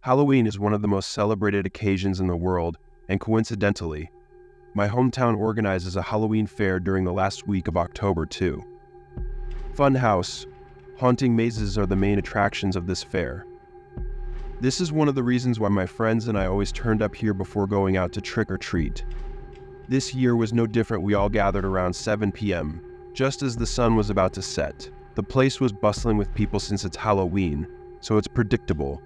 Halloween is one of the most celebrated occasions in the world, and coincidentally, my hometown organizes a Halloween fair during the last week of October too. Fun house, haunting mazes are the main attractions of this fair. This is one of the reasons why my friends and I always turned up here before going out to trick or treat. This year was no different. We all gathered around 7 p.m., just as the sun was about to set. The place was bustling with people since it's Halloween, so it's predictable.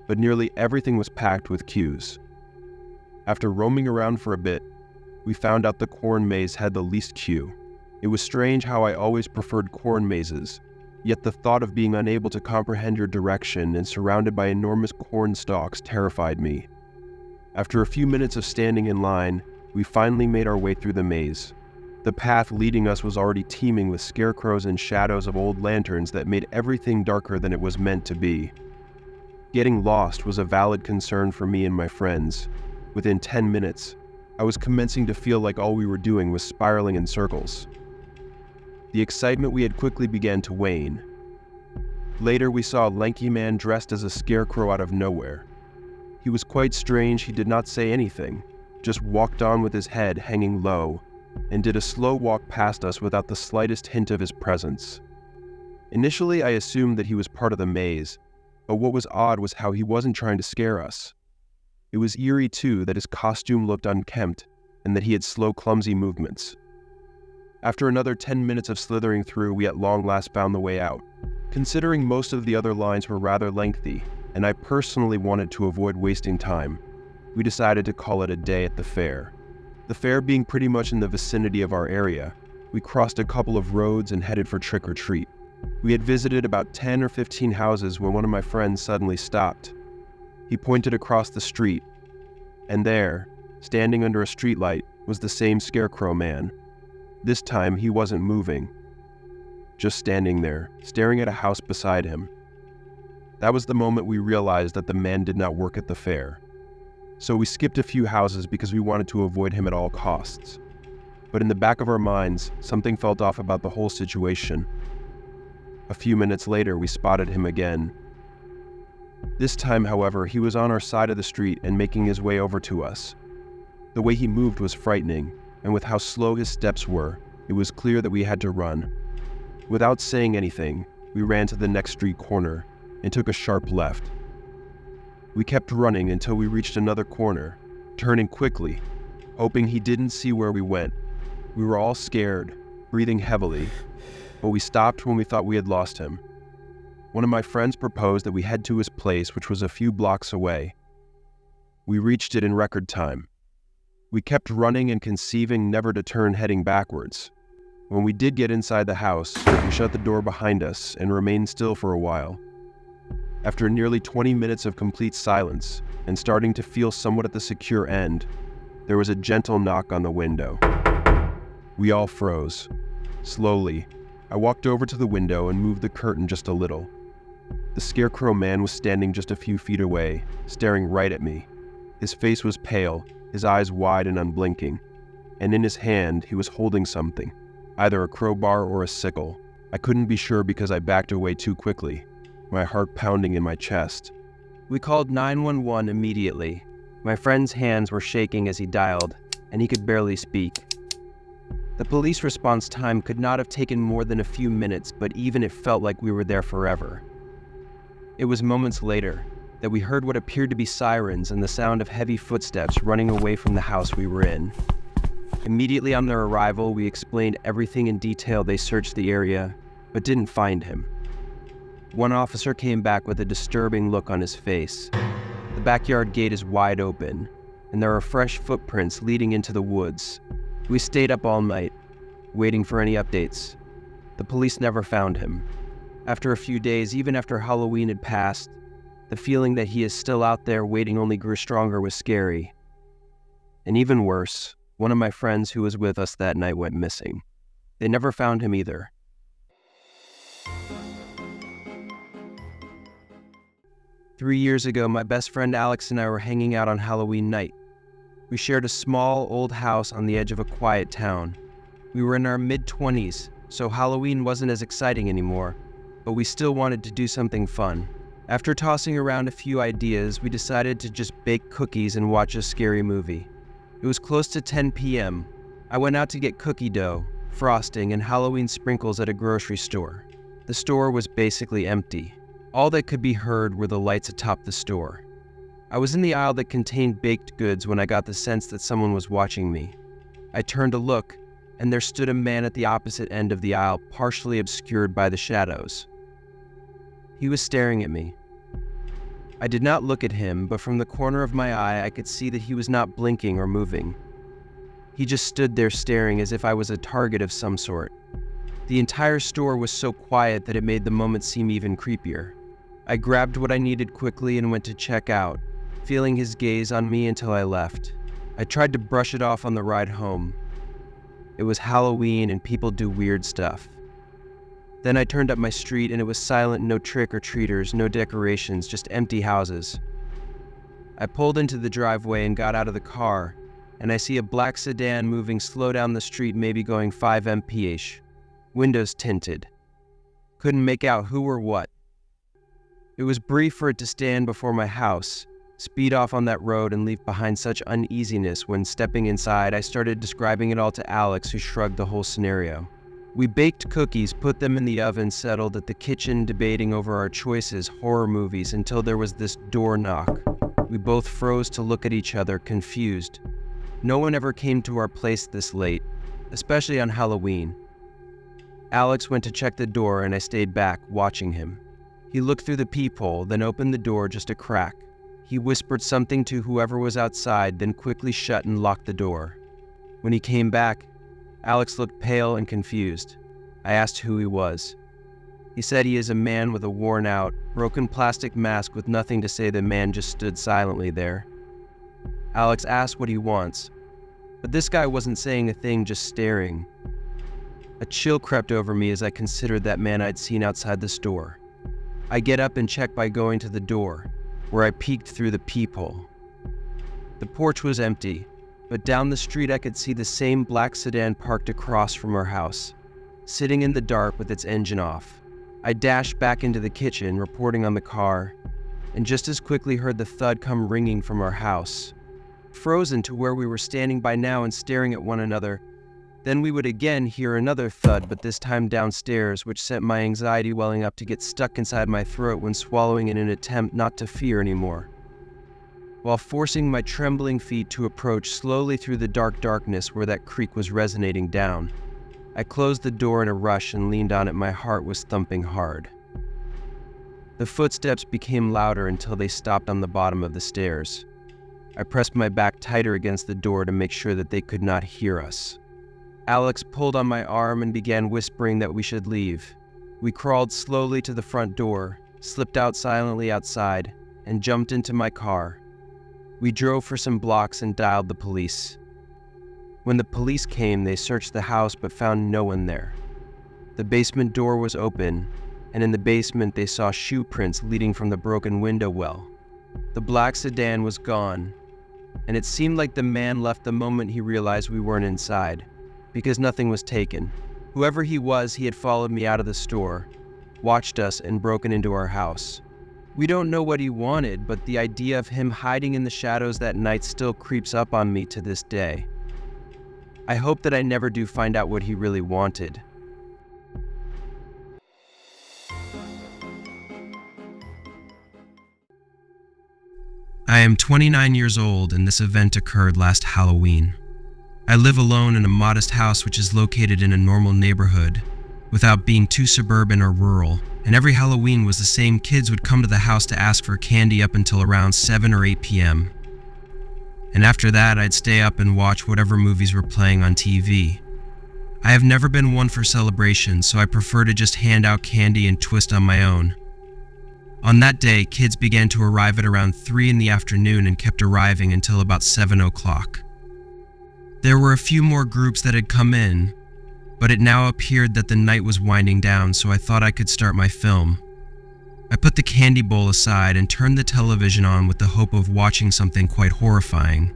But nearly everything was packed with queues. After roaming around for a bit, we found out the corn maze had the least queue. It was strange how I always preferred corn mazes, yet the thought of being unable to comprehend your direction and surrounded by enormous corn stalks terrified me. After a few minutes of standing in line, we finally made our way through the maze. The path leading us was already teeming with scarecrows and shadows of old lanterns that made everything darker than it was meant to be. Getting lost was a valid concern for me and my friends. Within 10 minutes, I was commencing to feel like all we were doing was spiraling in circles. The excitement we had quickly began to wane. Later, we saw a lanky man dressed as a scarecrow out of nowhere. He was quite strange. He did not say anything, just walked on with his head hanging low, and did a slow walk past us without the slightest hint of his presence. Initially, I assumed that he was part of the maze, but what was odd was how he wasn't trying to scare us. It was eerie, too, that his costume looked unkempt and that he had slow, clumsy movements. After another 10 minutes of slithering through, we at long last found the way out. Considering most of the other lines were rather lengthy, and I personally wanted to avoid wasting time, we decided to call it a day at the fair. The fair being pretty much in the vicinity of our area, we crossed a couple of roads and headed for trick-or-treat. We had visited about 10 or 15 houses when one of my friends suddenly stopped. He pointed across the street, and there, standing under a streetlight, was the same scarecrow man. This time he wasn't moving, just standing there, staring at a house beside him. That was the moment we realized that the man did not work at the fair. So we skipped a few houses because we wanted to avoid him at all costs. But in the back of our minds, something felt off about the whole situation. A few minutes later, we spotted him again. This time, however, he was on our side of the street and making his way over to us. The way he moved was frightening, and with how slow his steps were, it was clear that we had to run. Without saying anything, we ran to the next street corner and took a sharp left. We kept running until we reached another corner, turning quickly, hoping he didn't see where we went. We were all scared, breathing heavily, but we stopped when we thought we had lost him. One of my friends proposed that we head to his place, which was a few blocks away. We reached it in record time. We kept running and conceiving never to turn heading backwards. When we did get inside the house, we shut the door behind us and remained still for a while. After nearly 20 minutes of complete silence and starting to feel somewhat at the secure end, there was a gentle knock on the window. We all froze. Slowly, I walked over to the window and moved the curtain just a little. The scarecrow man was standing just a few feet away, staring right at me. His face was pale, his eyes wide and unblinking, and in his hand he was holding something, either a crowbar or a sickle. I couldn't be sure because I backed away too quickly, my heart pounding in my chest. We called 911 immediately. My friend's hands were shaking as he dialed, and he could barely speak. The police response time could not have taken more than a few minutes, but even it felt like we were there forever. It was moments later that we heard what appeared to be sirens and the sound of heavy footsteps running away from the house we were in. Immediately on their arrival, we explained everything in detail. They searched the area, but didn't find him. One officer came back with a disturbing look on his face. The backyard gate is wide open, and there are fresh footprints leading into the woods. We stayed up all night, waiting for any updates. The police never found him. After a few days, even after Halloween had passed, the feeling that he is still out there waiting only grew stronger was scary. And even worse, one of my friends who was with us that night went missing. They never found him either. Three years ago, my best friend Alex and I were hanging out on Halloween night. We shared a small, old house on the edge of a quiet town. We were in our mid-20s, so Halloween wasn't as exciting anymore, but we still wanted to do something fun. After tossing around a few ideas, we decided to just bake cookies and watch a scary movie. It was close to 10 p.m. I went out to get cookie dough, frosting, and Halloween sprinkles at a grocery store. The store was basically empty. All that could be heard were the lights atop the store. I was in the aisle that contained baked goods when I got the sense that someone was watching me. I turned to look, and there stood a man at the opposite end of the aisle, partially obscured by the shadows. He was staring at me. I did not look at him, but from the corner of my eye I could see that he was not blinking or moving. He just stood there staring as if I was a target of some sort. The entire store was so quiet that it made the moment seem even creepier. I grabbed what I needed quickly and went to check out, feeling his gaze on me until I left. I tried to brush it off on the ride home. It was Halloween and people do weird stuff. Then I turned up my street and it was silent, no trick-or-treaters, no decorations, just empty houses. I pulled into the driveway and got out of the car, and I see a black sedan moving slow down the street, maybe going 5 mph. Windows tinted. Couldn't make out who or what. It was brief for it to stand before my house, speed off on that road and leave behind such uneasiness. When stepping inside, I started describing it all to Alex, who shrugged the whole scenario. We baked cookies, put them in the oven, settled at the kitchen debating over our choices, horror movies, until there was this door knock. We both froze to look at each other, confused. No one ever came to our place this late, especially on Halloween. Alex went to check the door and I stayed back, watching him. He looked through the peephole, then opened the door just a crack. He whispered something to whoever was outside, then quickly shut and locked the door. When he came back, Alex looked pale and confused. I asked who he was. He said he is a man with a worn-out, broken plastic mask with nothing to say. The man just stood silently there. Alex asked what he wants, but this guy wasn't saying a thing, just staring. A chill crept over me as I considered that man I'd seen outside the store. I get up and check by going to the door, where I peeked through the peephole. The porch was empty, but down the street I could see the same black sedan parked across from our house, sitting in the dark with its engine off. I dashed back into the kitchen, reporting on the car, and just as quickly heard the thud come ringing from our house. Frozen to where we were standing by now and staring at one another, then we would again hear another thud, but this time downstairs, which sent my anxiety welling up to get stuck inside my throat when swallowing in an attempt not to fear anymore. While forcing my trembling feet to approach slowly through the darkness where that creak was resonating down, I closed the door in a rush and leaned on it. My heart was thumping hard. The footsteps became louder until they stopped on the bottom of the stairs. I pressed my back tighter against the door to make sure that they could not hear us. Alex pulled on my arm and began whispering that we should leave. We crawled slowly to the front door, slipped out silently outside, and jumped into my car. We drove for some blocks and dialed the police. When the police came, they searched the house but found no one there. The basement door was open, and in the basement they saw shoe prints leading from the broken window well. The black sedan was gone, and it seemed like the man left the moment he realized we weren't inside, because nothing was taken. Whoever he was, he had followed me out of the store, watched us, and broken into our house. We don't know what he wanted, but the idea of him hiding in the shadows that night still creeps up on me to this day. I hope that I never do find out what he really wanted. I am 29 years old, and this event occurred last Halloween. I live alone in a modest house which is located in a normal neighborhood, without being too suburban or rural, and every Halloween was the same. Kids would come to the house to ask for candy up until around 7 or 8 p.m. And after that, I'd stay up and watch whatever movies were playing on TV. I have never been one for celebrations, so I prefer to just hand out candy and twist on my own. On that day, kids began to arrive at around 3 in the afternoon and kept arriving until about 7 o'clock. There were a few more groups that had come in, but it now appeared that the night was winding down, so I thought I could start my film. I put the candy bowl aside and turned the television on with the hope of watching something quite horrifying.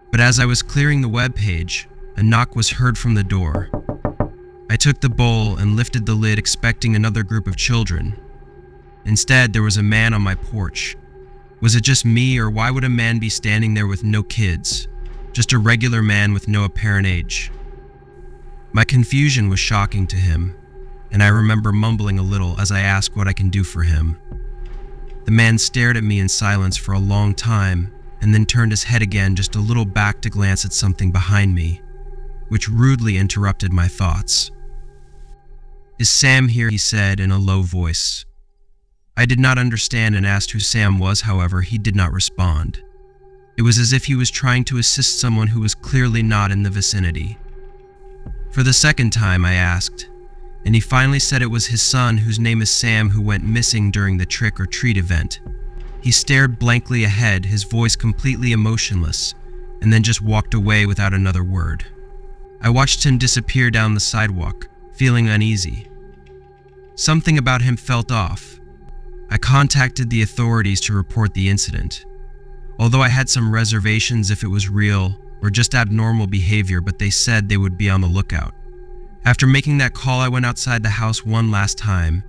But as I was clearing the web page, a knock was heard from the door. I took the bowl and lifted the lid, expecting another group of children. Instead, there was a man on my porch. Was it just me, or why would a man be standing there with no kids? Just a regular man with no apparent age. My confusion was shocking to him, and I remember mumbling a little as I asked what I can do for him. The man stared at me in silence for a long time, and then turned his head again just a little back to glance at something behind me, which rudely interrupted my thoughts. "Is Sam here?" he said in a low voice. I did not understand and asked who Sam was. However, he did not respond. It was as if he was trying to assist someone who was clearly not in the vicinity. For the second time, I asked, and he finally said it was his son, whose name is Sam, who went missing during the trick-or-treat event. He stared blankly ahead, his voice completely emotionless, and then just walked away without another word. I watched him disappear down the sidewalk, feeling uneasy. Something about him felt off. I contacted the authorities to report the incident, although I had some reservations if it was real or just abnormal behavior, but they said they would be on the lookout. After making that call, I went outside the house one last time,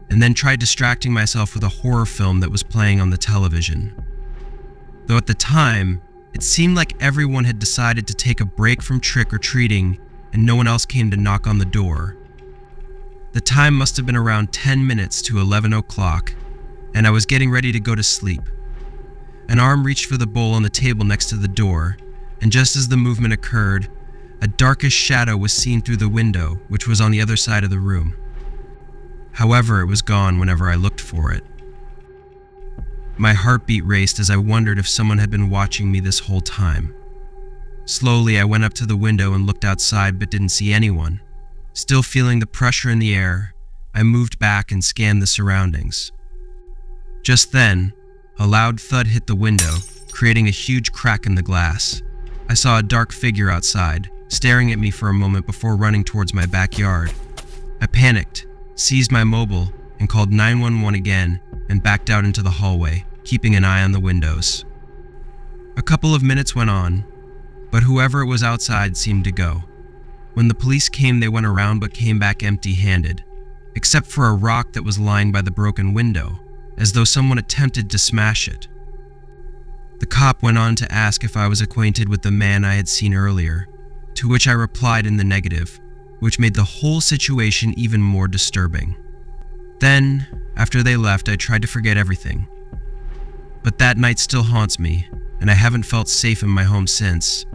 and then tried distracting myself with a horror film that was playing on the television. Though at the time, it seemed like everyone had decided to take a break from trick-or-treating and no one else came to knock on the door. The time must have been around 10 minutes to 11 o'clock, and I was getting ready to go to sleep. An arm reached for the bowl on the table next to the door, and just as the movement occurred, a darkish shadow was seen through the window, which was on the other side of the room. However, it was gone whenever I looked for it. My heartbeat raced as I wondered if someone had been watching me this whole time. Slowly, I went up to the window and looked outside but didn't see anyone. Still feeling the pressure in the air, I moved back and scanned the surroundings. Just then, a loud thud hit the window, creating a huge crack in the glass. I saw a dark figure outside, staring at me for a moment before running towards my backyard. I panicked, seized my mobile, and called 911 again and backed out into the hallway, keeping an eye on the windows. A couple of minutes went on, but whoever it was outside seemed to go. When the police came, they went around but came back empty-handed, except for a rock that was lying by the broken window, as though someone attempted to smash it. The cop went on to ask if I was acquainted with the man I had seen earlier, to which I replied in the negative, which made the whole situation even more disturbing. Then, after they left, I tried to forget everything. But that night still haunts me, and I haven't felt safe in my home since,